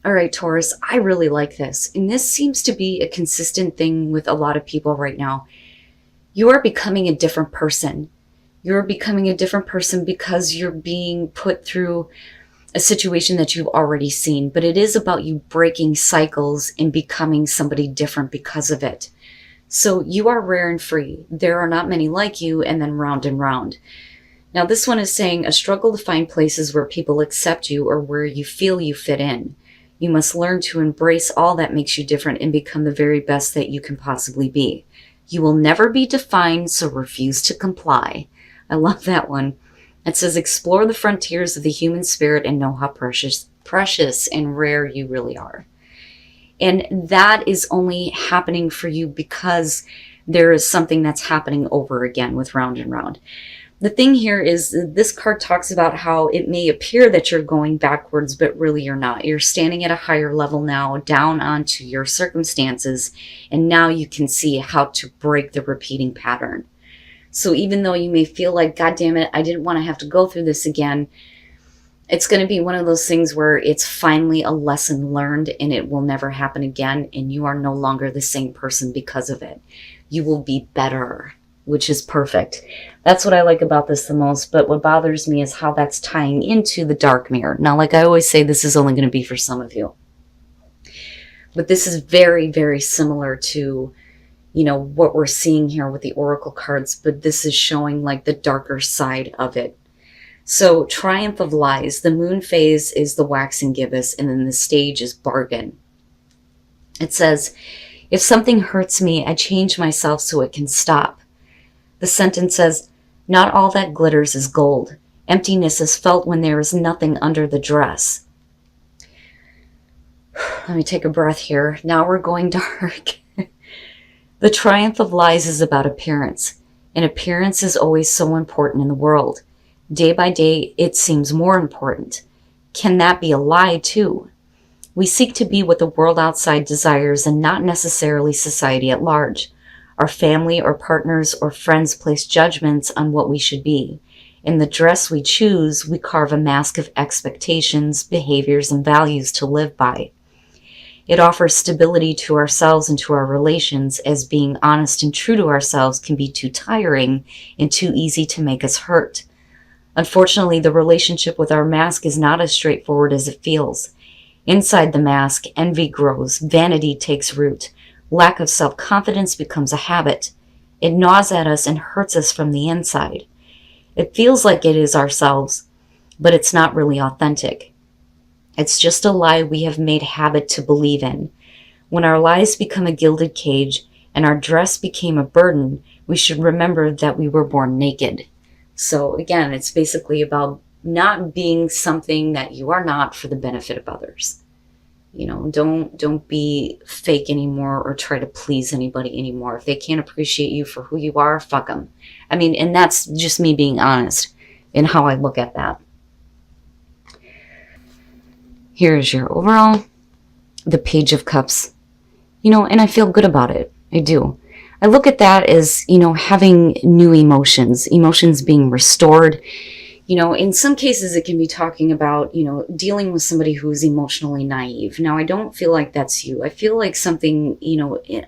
All right, Taurus, I really like this. And this seems to be a consistent thing with a lot of people right now. You are becoming a different person. You're becoming a different person because you're being put through a situation that you've already seen. But it is about you breaking cycles and becoming somebody different because of it. So you are rare and free. There are not many like you, and then round and round. Now, this one is saying a struggle to find places where people accept you or where you feel you fit in. You must learn to embrace all that makes you different and become the very best that you can possibly be. You will never be defined, so refuse to comply. I love that one. It says explore the frontiers of the human spirit and know how precious and rare you really are. And that is only happening for you because there is something that's happening over again with round and round. The thing here is this card talks about how it may appear that you're going backwards, but really you're not. You're standing at a higher level now, down onto your circumstances, and now you can see how to break the repeating pattern. So even though you may feel like, God damn it, I didn't want to have to go through this again, it's going to be one of those things where it's finally a lesson learned and it will never happen again, and you are no longer the same person because of it. You will be better, which is perfect. That's what I like about this the most, but what bothers me is how that's tying into the dark mirror. Now, like I always say, this is only going to be for some of you. But this is very, very similar to, what we're seeing here with the oracle cards, but this is showing like the darker side of it. So, triumph of lies. The moon phase is the wax and gibbous, and then the stage is bargain. It says, if something hurts me, I change myself so it can stop. The sentence says, not all that glitters is gold. Emptiness is felt when there is nothing under the dress. Let me take a breath here. Now we're going dark. The triumph of lies is about appearance, and appearance is always so important in the world. Day by day, it seems more important. Can that be a lie too? We seek to be what the world outside desires and not necessarily society at large. Our family or partners or friends place judgments on what we should be. In the dress we choose, we carve a mask of expectations, behaviors, and values to live by. It offers stability to ourselves and to our relations, as being honest and true to ourselves can be too tiring and too easy to make us hurt. Unfortunately, the relationship with our mask is not as straightforward as it feels. Inside the mask, envy grows, vanity takes root. Lack of self-confidence becomes a habit. It gnaws at us and hurts us from the inside. It feels like it is ourselves, but it's not really authentic. It's just a lie we have made habit to believe in. When our lies become a gilded cage and our dress became a burden, we should remember that we were born naked. So again, it's basically about not being something that you are not for the benefit of others. Don't be fake anymore or try to please anybody anymore. If they can't appreciate you for who you are, fuck them. And that's just me being honest in how I look at that. Here's your overall, the Page of Cups. And I feel good about it. I do. I look at that as, having new emotions being restored. In some cases it can be talking about, dealing with somebody who is emotionally naive. Now, I don't feel like that's you. I feel like something,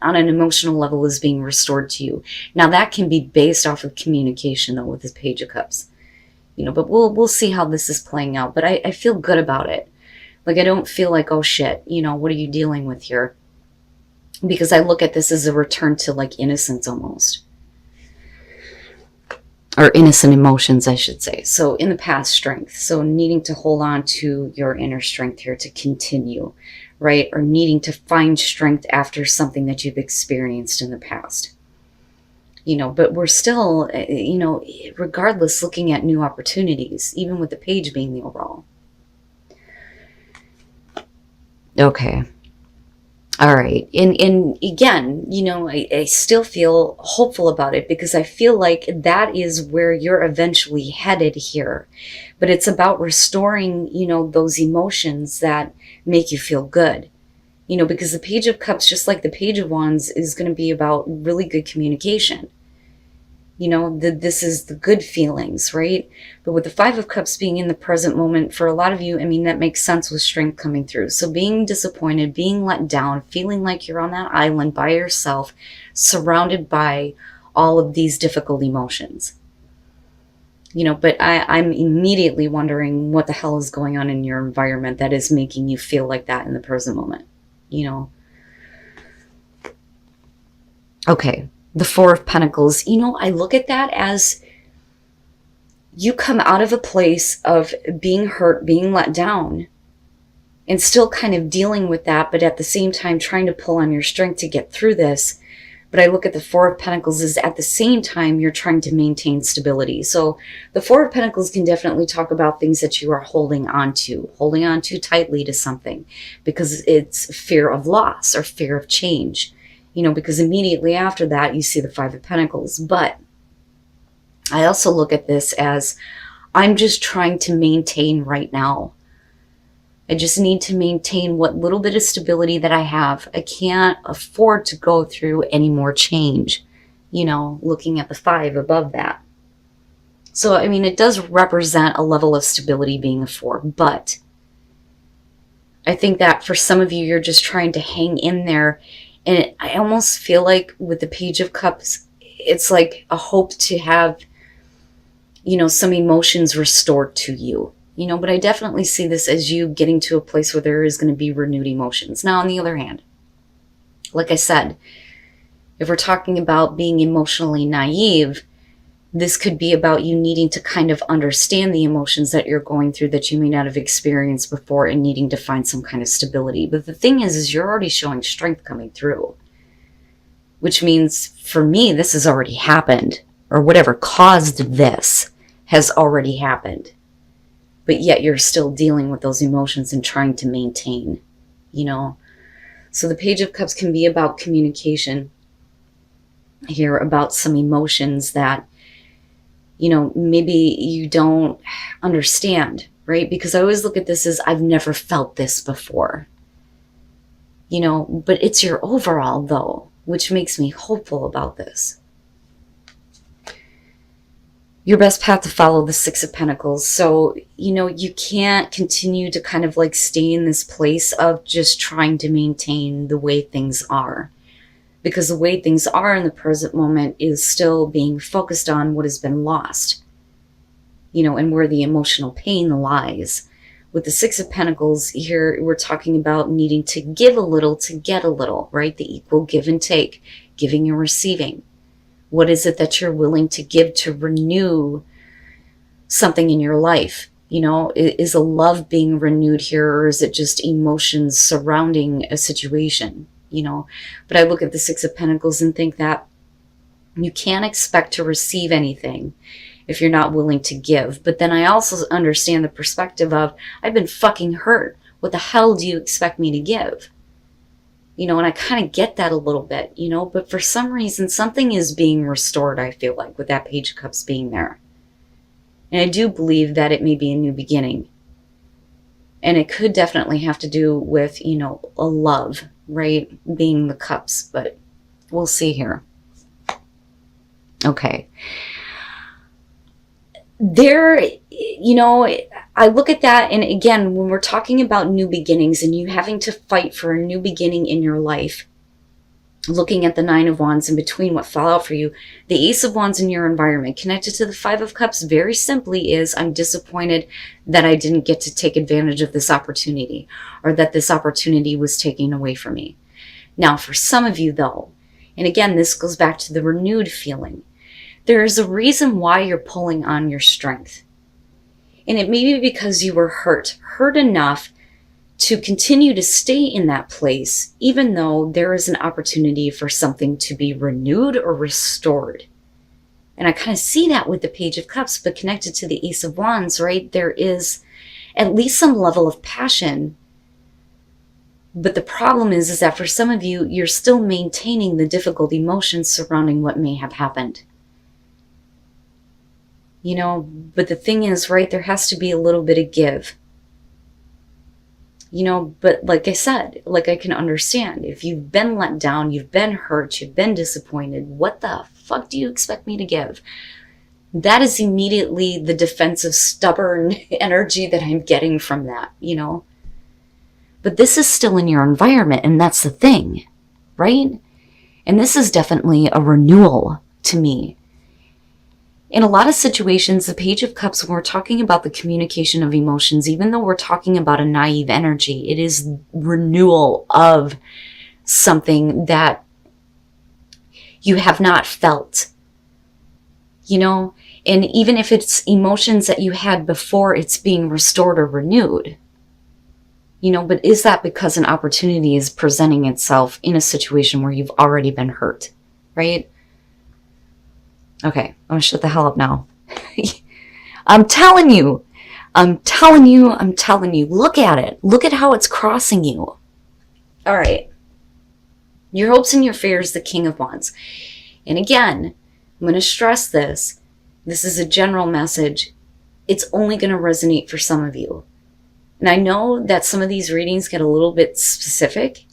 on an emotional level is being restored to you. Now, that can be based off of communication, though, with the Page of Cups. But we'll see how this is playing out. But I feel good about it. Like, I don't feel like, oh shit, what are you dealing with here? Because I look at this as a return to like innocence almost. Or innocent emotions, I should say. So in the past, strength. So needing to hold on to your inner strength here to continue, right? Or needing to find strength after something that you've experienced in the past. But we're still, regardless, looking at new opportunities, even with the page being the overall. Okay. All right. And again, I still feel hopeful about it because I feel like that is where you're eventually headed here. But it's about restoring, those emotions that make you feel good. Because the Page of Cups, just like the Page of Wands, is going to be about really good communication. This is the good feelings, right? But with the Five of Cups being in the present moment, for a lot of you, I mean, that makes sense with strength coming through. So being disappointed, being let down, feeling like you're on that island by yourself, surrounded by all of these difficult emotions. But I'm immediately wondering what the hell is going on in your environment that is making you feel like that in the present moment, Okay. The Four of Pentacles, I look at that as you come out of a place of being hurt, being let down, and still kind of dealing with that, but at the same time trying to pull on your strength to get through this. But I look at the Four of Pentacles as at the same time you're trying to maintain stability. So the Four of Pentacles can definitely talk about things that you are holding on to tightly to something, because it's fear of loss or fear of change. Because immediately after that, you see the Five of Pentacles. But I also look at this as I'm just trying to maintain right now. I just need to maintain what little bit of stability that I have. I can't afford to go through any more change, looking at the five above that. So, I mean, it does represent a level of stability being a four, but I think that for some of you, you're just trying to hang in there. And I almost feel like with the Page of Cups, it's like a hope to have, some emotions restored to you, but I definitely see this as you getting to a place where there is going to be renewed emotions. Now, on the other hand, like I said, if we're talking about being emotionally naive, this could be about you needing to kind of understand the emotions that you're going through that you may not have experienced before and needing to find some kind of stability. But the thing is you're already showing strength coming through, which means for me, this has already happened, or whatever caused this has already happened. But yet you're still dealing with those emotions and trying to maintain, So the Page of Cups can be about communication here, about some emotions that maybe you don't understand, right? Because I always look at this as I've never felt this before, but it's your overall though, which makes me hopeful about this. Your best path to follow, the Six of Pentacles. So, you can't continue to kind of like stay in this place of just trying to maintain the way things are. Because the way things are in the present moment is still being focused on what has been lost, and where the emotional pain lies. With the Six of Pentacles here, we're talking about needing to give a little to get a little, right? The equal give and take, giving and receiving. What is it that you're willing to give to renew something in your life? Is a love being renewed here, or is it just emotions surrounding a situation? But I look at the Six of Pentacles and think that you can't expect to receive anything if you're not willing to give. But then I also understand the perspective of, I've been fucking hurt. What the hell do you expect me to give? And I kind of get that a little bit, but for some reason, something is being restored, I feel like, with that Page of Cups being there. And I do believe that it may be a new beginning. And it could definitely have to do with, a love, right? Being the cups, but we'll see here. Okay. There, I look at that, and again, when we're talking about new beginnings and you having to fight for a new beginning in your life, looking at the Nine of Wands in between what fell out for you, the Ace of Wands in your environment connected to the Five of Cups very simply is, I'm disappointed that I didn't get to take advantage of this opportunity, or that this opportunity was taken away from me. Now, for some of you though, and again, this goes back to the renewed feeling, there is a reason why you're pulling on your strength. And it may be because you were hurt enough to continue to stay in that place, even though there is an opportunity for something to be renewed or restored. And I kind of see that with the Page of Cups, but connected to the Ace of Wands, right? There is at least some level of passion. But the problem is that for some of you, you're still maintaining the difficult emotions surrounding what may have happened. But the thing is, right, there has to be a little bit of give. But like I said, like I can understand, if you've been let down, you've been hurt, you've been disappointed, what the fuck do you expect me to give? That is immediately the defensive, stubborn energy that I'm getting from that, you know? But this is still in your environment, and that's the thing, right? And this is definitely a renewal to me. In a lot of situations, the Page of Cups, when we're talking about the communication of emotions, even though we're talking about a naive energy, it is renewal of something that you have not felt, you know? And even if it's emotions that you had before, it's being restored or renewed, you know? But is that because an opportunity is presenting itself in a situation where you've already been hurt, right? Okay, I'm gonna shut the hell up now. I'm telling you, look at it. Look at how it's crossing you. All right. Your hopes and your fears, the King of Wands. And again, I'm going to stress this. This is a general message. It's only going to resonate for some of you. And I know that some of these readings get a little bit specific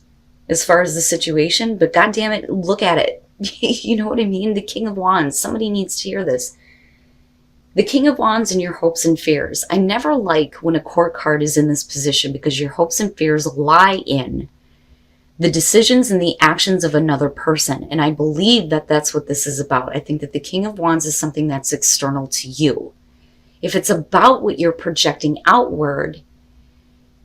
as far as the situation, but God damn it, look at it. You know what I mean? The King of Wands. Somebody needs to hear this. The King of Wands and your hopes and fears. I never like when a court card is in this position because your hopes and fears lie in the decisions and the actions of another person. And I believe that that's what this is about. I think that the King of Wands is something that's external to you. If it's about what you're projecting outward,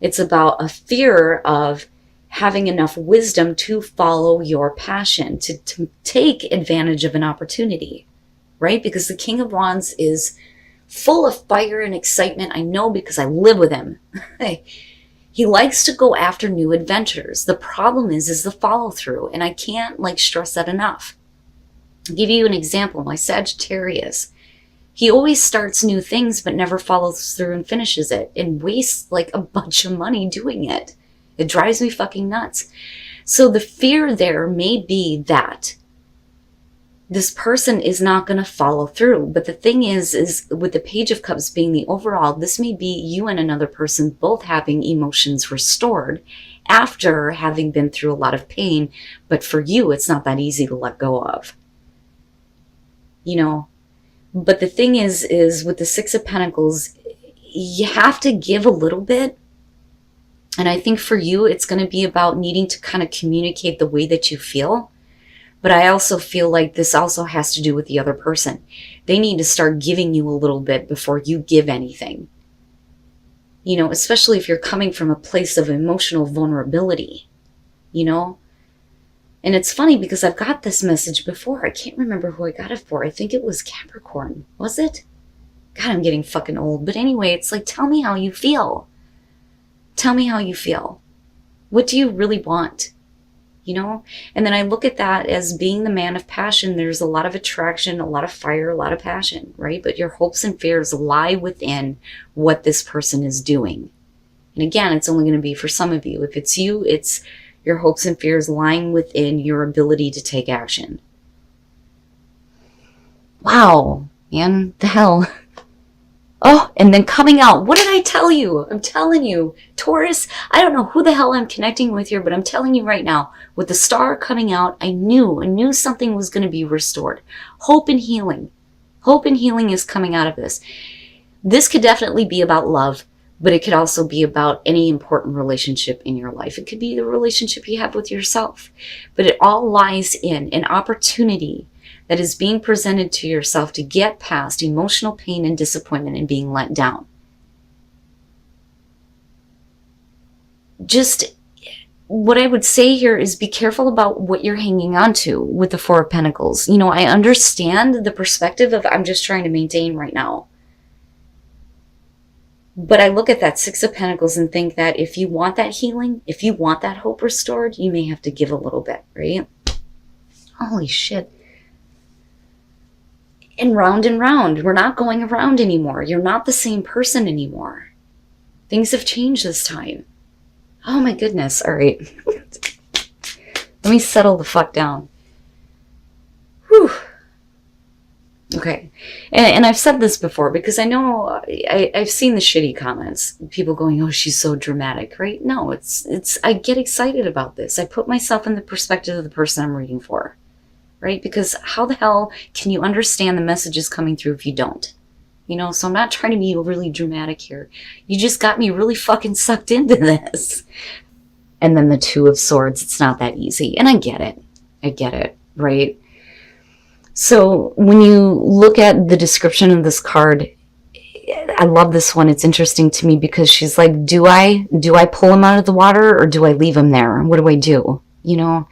it's about a fear of having enough wisdom to follow your passion, to take advantage of an opportunity, right? Because the King of Wands is full of fire and excitement. I know because I live with him. He likes to go after new adventures. The problem is the follow through. And I can't stress that enough. I'll give you an example. My Sagittarius, he always starts new things, but never follows through and finishes it and wastes a bunch of money doing it. It drives me fucking nuts. So the fear there may be that this person is not going to follow through. But the thing is with the Page of Cups being the overall, this may be you and another person both having emotions restored after having been through a lot of pain. But for you, it's not that easy to let go of. You know, but the thing is with the Six of Pentacles, you have to give a little bit. And I think for you, it's going to be about needing to kind of communicate the way that you feel. But I also feel like this also has to do with the other person. They need to start giving you a little bit before you give anything. You know, especially if you're coming from a place of emotional vulnerability, you know? And it's funny because I've got this message before. I can't remember who I got it for. I think it was Capricorn. Was it? God, I'm getting fucking old. But anyway, it's tell me how you feel. Tell me how you feel. What do you really want? You know? And then I look at that as being the man of passion. There's a lot of attraction, a lot of fire, a lot of passion, right? But your hopes and fears lie within what this person is doing. And again, it's only going to be for some of you. If it's you, it's your hopes and fears lying within your ability to take action. Wow, man, the hell. Oh, and then coming out. What did I tell you? I'm telling you, Taurus, I don't know who the hell I'm connecting with here, but I'm telling you right now, with the star coming out, I knew something was going to be restored. Hope and healing. Hope and healing is coming out of this. This could definitely be about love, but it could also be about any important relationship in your life. It could be the relationship you have with yourself, but it all lies in an opportunity that is being presented to yourself to get past emotional pain and disappointment and being let down. Just what I would say here is be careful about what you're hanging on to with the Four of Pentacles. You know, I understand the perspective of I'm just trying to maintain right now. But I look at that Six of Pentacles and think that if you want that healing, if you want that hope restored, you may have to give a little bit, right? Holy shit. And round, we're not going around anymore. You're not the same person anymore. Things have changed this time. Oh my goodness. All right. Let me settle the fuck down. Whew. Okay. And I've said this before because I know I've seen the shitty comments. People going, oh, she's so dramatic, right? No, it's I get excited about this. I put myself in the perspective of the person I'm reading for. right? Because how the hell can you understand the messages coming through if you don't? You know, so I'm not trying to be really dramatic here. You just got me really fucking sucked into this. And then the Two of Swords, it's not that easy. And I get it, right? So when you look at the description of this card, I love this one. It's interesting to me because she's like, do I pull him out of the water or do I leave him there? What do I do? You know?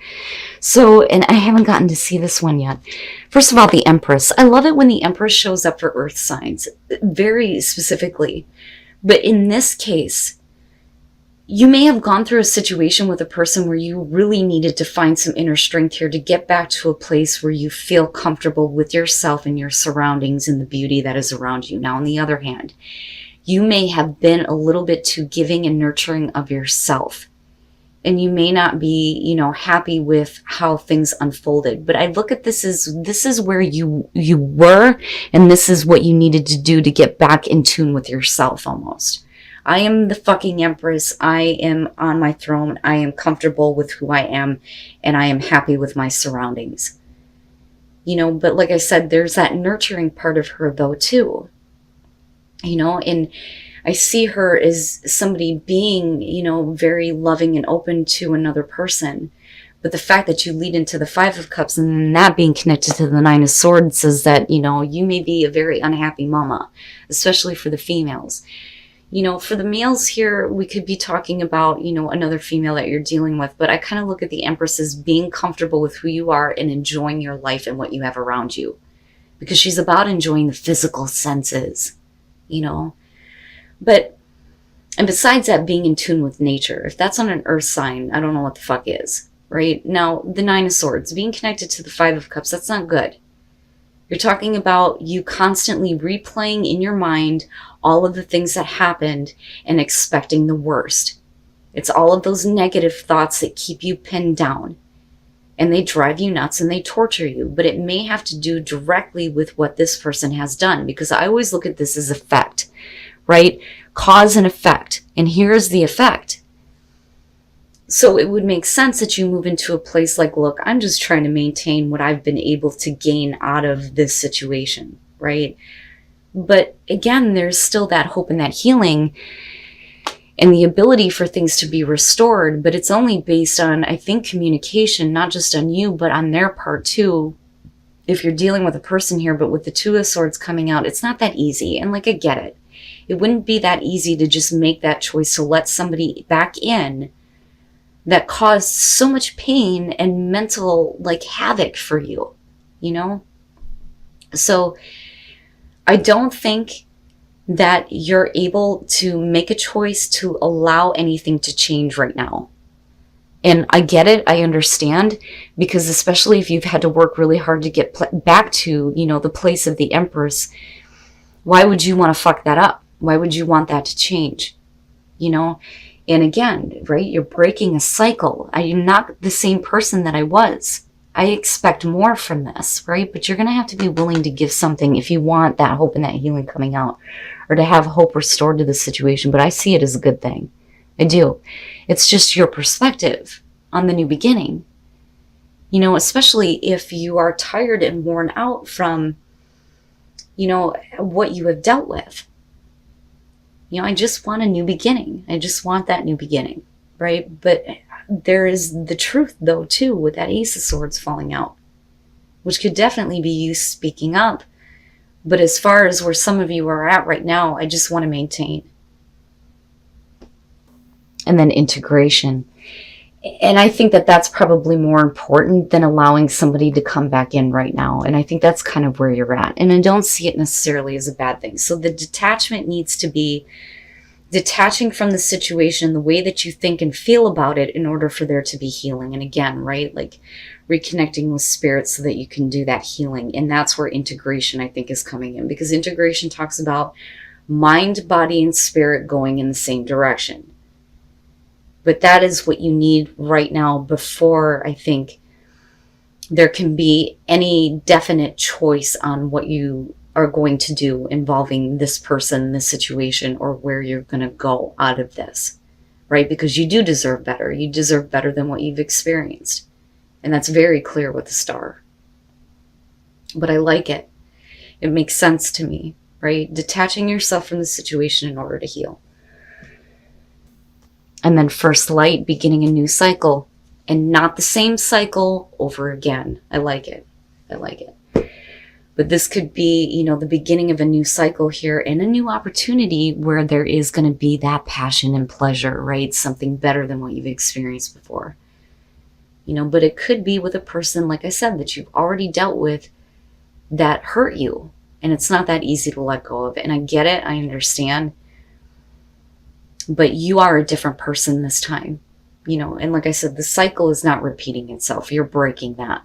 So, and I haven't gotten to see this one yet. First of all, the Empress. I love it when the Empress shows up for earth signs, very specifically. But in this case, you may have gone through a situation with a person where you really needed to find some inner strength here to get back to a place where you feel comfortable with yourself and your surroundings and the beauty that is around you. Now, on the other hand, you may have been a little bit too giving and nurturing of yourself. And you may not be, you know, happy with how things unfolded. But I look at this as, this is where you were, and this is what you needed to do to get back in tune with yourself almost. I am the fucking Empress. I am on my throne. I am comfortable with who I am, and I am happy with my surroundings. You know, but like I said, there's that nurturing part of her though too. You know, and I see her as somebody being, you know, very loving and open to another person. But the fact that you lead into the Five of Cups and that being connected to the Nine of Swords says that, you know, you may be a very unhappy mama, especially for the females. You know, for the males here, we could be talking about, you know, another female that you're dealing with. But I kind of look at the Empress as being comfortable with who you are and enjoying your life and what you have around you. Because she's about enjoying the physical senses, you know. But, and besides that, being in tune with nature. If that's on an earth sign, I don't know what the fuck is, right? Now, the Nine of Swords, being connected to the Five of Cups, that's not good. You're talking about you constantly replaying in your mind all of the things that happened and expecting the worst. It's all of those negative thoughts that keep you pinned down. And they drive you nuts and they torture you. But it may have to do directly with what this person has done. Because I always look at this as effect, right? Cause and effect. And here's the effect. So it would make sense that you move into a place like, look, I'm just trying to maintain what I've been able to gain out of this situation, right? But again, there's still that hope and that healing and the ability for things to be restored. But it's only based on, I think, communication, not just on you, but on their part too. If you're dealing with a person here, but with the Two of Swords coming out, it's not that easy. And like, I get it. It wouldn't be that easy to just make that choice to let somebody back in that caused so much pain and mental like havoc for you, you know? So I don't think that you're able to make a choice to allow anything to change right now. And I get it. I understand, because especially if you've had to work really hard to get back to, you know, the place of the Empress, why would you want to fuck that up? Why would you want that to change? You know? And again, right, you're breaking a cycle. I am not the same person that I was. I expect more from this, right? But you're going to have to be willing to give something if you want that hope and that healing coming out, or to have hope restored to the situation. But I see it as a good thing. I do. It's just your perspective on the new beginning. You know, especially if you are tired and worn out from, you know, what you have dealt with. You know, I just want a new beginning. I just want that new beginning, right? But there is the truth, though, too, with that Ace of Swords falling out, which could definitely be you speaking up. But as far as where some of you are at right now, I just want to maintain. And then integration. And I think that that's probably more important than allowing somebody to come back in right now. And I think that's kind of where you're at. And I don't see it necessarily as a bad thing. So the detachment needs to be detaching from the situation, the way that you think and feel about it, in order for there to be healing. And again, right, like reconnecting with spirit so that you can do that healing. And that's where integration, I think, is coming in. Because integration talks about mind, body, and spirit going in the same direction. But that is what you need right now before, I think, there can be any definite choice on what you are going to do involving this person, this situation, or where you're going to go out of this, right? Because you do deserve better. You deserve better than what you've experienced. And that's very clear with the Star. But I like it. It makes sense to me, right? Detaching yourself from the situation in order to heal. And then first light, beginning a new cycle, and not the same cycle over again. I like it. I like it. But this could be, the beginning of a new cycle here and a new opportunity where there is going to be that passion and pleasure, right? Something better than what you've experienced before. But it could be with a person, like I said, that you've already dealt with that hurt you. And it's not that easy to let go of. And I get it. I understand. But you are a different person this time. And like I said, the cycle is not repeating itself. You're breaking that.